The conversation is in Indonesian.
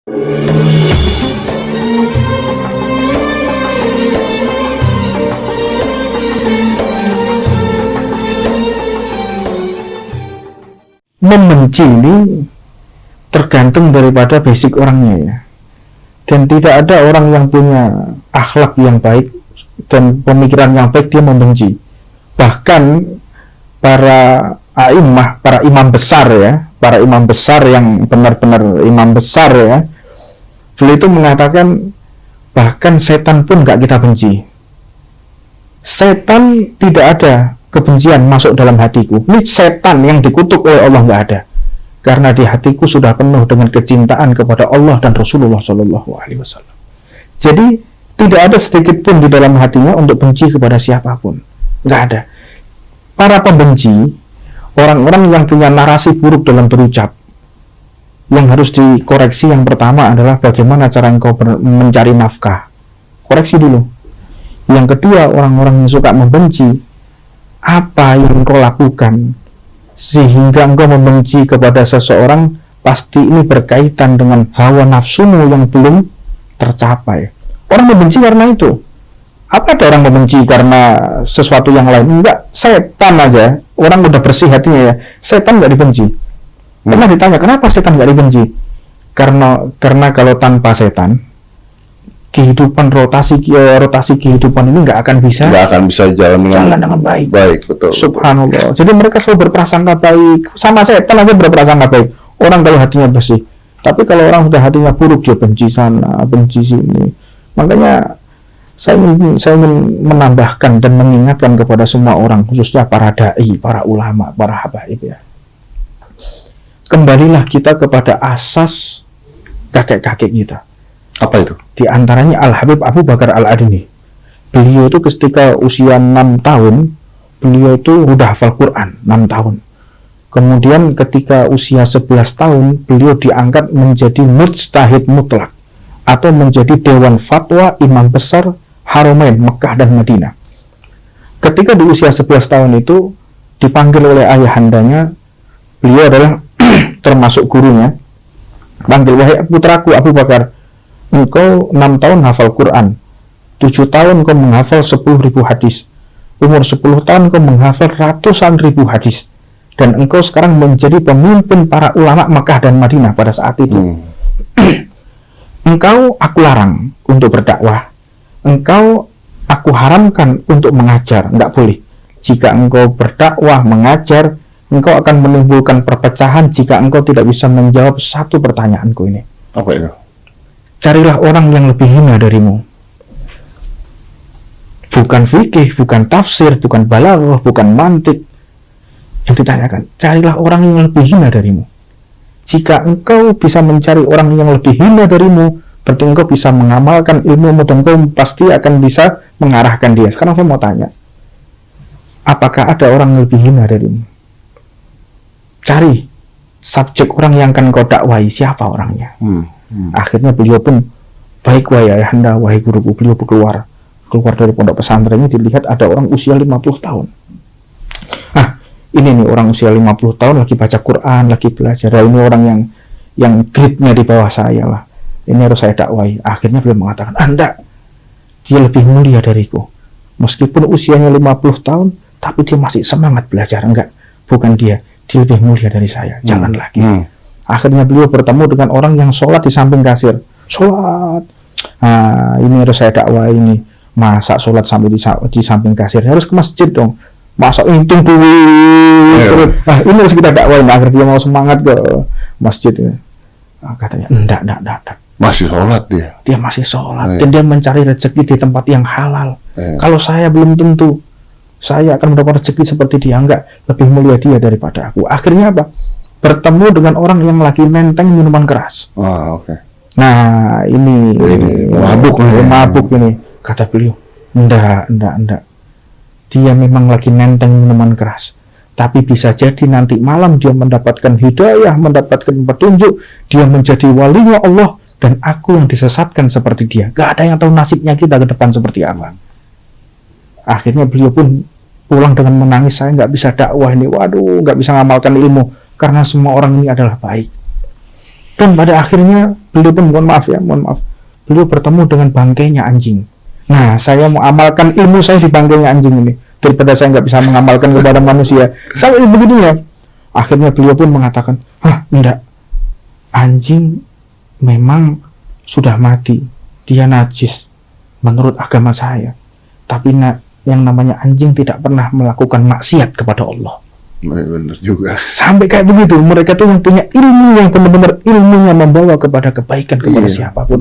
Membenci ini tergantung daripada basic orangnya ya. Dan tidak ada orang yang punya akhlak yang baik dan pemikiran yang baik dia membenci. Bahkan para a'immah, para imam besar ya, para imam besar yang benar-benar imam besar ya, beliau itu mengatakan bahkan setan pun gak kita benci. Setan tidak ada kebencian masuk dalam hatiku. Ini setan yang dikutuk oleh Allah nggak ada, karena di hatiku sudah penuh dengan kecintaan kepada Allah dan Rasulullah Shallallahu Alaihi Wasallam. Jadi tidak ada sedikit pun di dalam hatinya untuk benci kepada siapapun, nggak ada. Para pembenci, orang-orang yang punya narasi buruk dalam berucap, yang harus dikoreksi yang pertama adalah bagaimana cara engkau mencari nafkah. Koreksi dulu. Yang kedua, orang-orang yang suka membenci, apa yang engkau lakukan sehingga engkau membenci kepada seseorang, pasti ini berkaitan dengan hawa nafsumu yang belum tercapai. Orang membenci karena itu. Apa ada orang membenci karena sesuatu yang lain? Enggak, setan aja. Orang udah bersih hatinya ya, setan nggak dibenci. Pernah ditanya, kenapa setan nggak dibenci? Karena kalau tanpa setan, kehidupan rotasi kehidupan ini nggak akan bisa jalan dengan baik. Betul. Subhanallah. Jadi mereka selalu berprasangka baik, sama setan aja berprasangka baik. Orang kalau hatinya bersih, tapi kalau orang sudah hatinya buruk, dia benci sana, benci sini. Makanya saya ingin menambahkan dan mengingatkan kepada semua orang, khususnya para dai, para ulama, para habaib ya. Kembalilah kita kepada asas kakek-kakek kita. Apa itu? Di antaranya Al-Habib Abu Bakar Al-Adni. Beliau itu ketika usia 6 tahun, beliau itu udah hafal Quran 6 tahun. Kemudian ketika usia 11 tahun, beliau diangkat menjadi mujtahid mutlak atau menjadi dewan fatwa imam besar Haramain Mekah dan Madinah. Ketika di usia 11 tahun itu dipanggil oleh ayahandanya, beliau adalah termasuk gurunya. Panggil, wahai putraku Abu Bakar, engkau 6 tahun hafal Quran, 7 tahun engkau menghafal 10.000 hadis, umur 10 tahun engkau menghafal ratusan ribu hadis, dan engkau sekarang menjadi pemimpin para ulama Makkah dan Madinah pada saat itu. Engkau aku larang untuk berdakwah, engkau aku haramkan untuk mengajar, enggak boleh. Jika engkau berdakwah, mengajar, engkau akan menimbulkan perpecahan jika engkau tidak bisa menjawab satu pertanyaanku ini. Apa itu? Carilah orang yang lebih hina darimu. Bukan fikih, bukan tafsir, bukan balaghah, bukan mantik yang ditanyakan. Carilah orang yang lebih hina darimu. Jika engkau bisa mencari orang yang lebih hina darimu, berarti engkau bisa mengamalkan ilmu dan engkau pasti akan bisa mengarahkan dia. Sekarang saya mau tanya, apakah ada orang yang lebih hina darimu? Cari subjek orang yang akan kau dakwai, siapa orangnya. Akhirnya beliau pun, baik wahai ayahanda, wahai guruku. Beliau keluar dari pondok pesantren ini, dilihat ada orang usia 50 tahun. Nah, ini nih orang usia 50 tahun lagi baca Quran, lagi belajar. Ini orang yang grade-nya di bawah saya lah. Ini harus saya dakwai. Akhirnya beliau mengatakan, enggak, dia lebih mulia dariku. Meskipun usianya 50 tahun, tapi dia masih semangat belajar. Enggak, bukan dia lebih mulia dari saya. Jangan lagi. Akhirnya beliau bertemu dengan orang yang sholat di samping kasir. Sholat. Nah, ini harus saya dakwah ini. Masa sholat sampai di samping kasir? Harus ke masjid dong. Masa inting duit. Nah, ini harus kita dakwain. Akhirnya dia mau semangat ke masjid. Katanya, enggak. Masih sholat dia? Dia masih sholat. Dan dia mencari rezeki di tempat yang halal. Kalau saya belum tentu saya akan mendapat rezeki seperti dia. Enggak, lebih mulia dia daripada aku. Akhirnya apa? Bertemu dengan orang yang lagi menteng minuman keras. Nah, ini mabuk ini. Kata beliau, enggak. Dia memang lagi menteng minuman keras. Tapi bisa jadi nanti malam dia mendapatkan hidayah, mendapatkan petunjuk, dia menjadi walinya Allah, dan aku yang disesatkan seperti dia. Gak ada yang tahu nasibnya kita ke depan seperti apa. Akhirnya beliau pun pulang dengan menangis, saya nggak bisa dakwah ini, nggak bisa ngamalkan ilmu, karena semua orang ini adalah baik. Dan pada akhirnya beliau pun mohon maaf, beliau bertemu dengan bangkainya anjing. Nah, saya mau amalkan ilmu saya di bangkainya anjing ini daripada saya nggak bisa mengamalkan kepada manusia. Sampai begitunya. Akhirnya beliau pun mengatakan, enggak, anjing memang sudah mati, dia najis menurut agama saya. Tapi yang namanya anjing tidak pernah melakukan maksiat kepada Allah. Benar juga. Sampai kayak begitu, mereka tuh yang punya ilmu yang benar-benar ilmunya membawa kepada kebaikan kepada siapapun.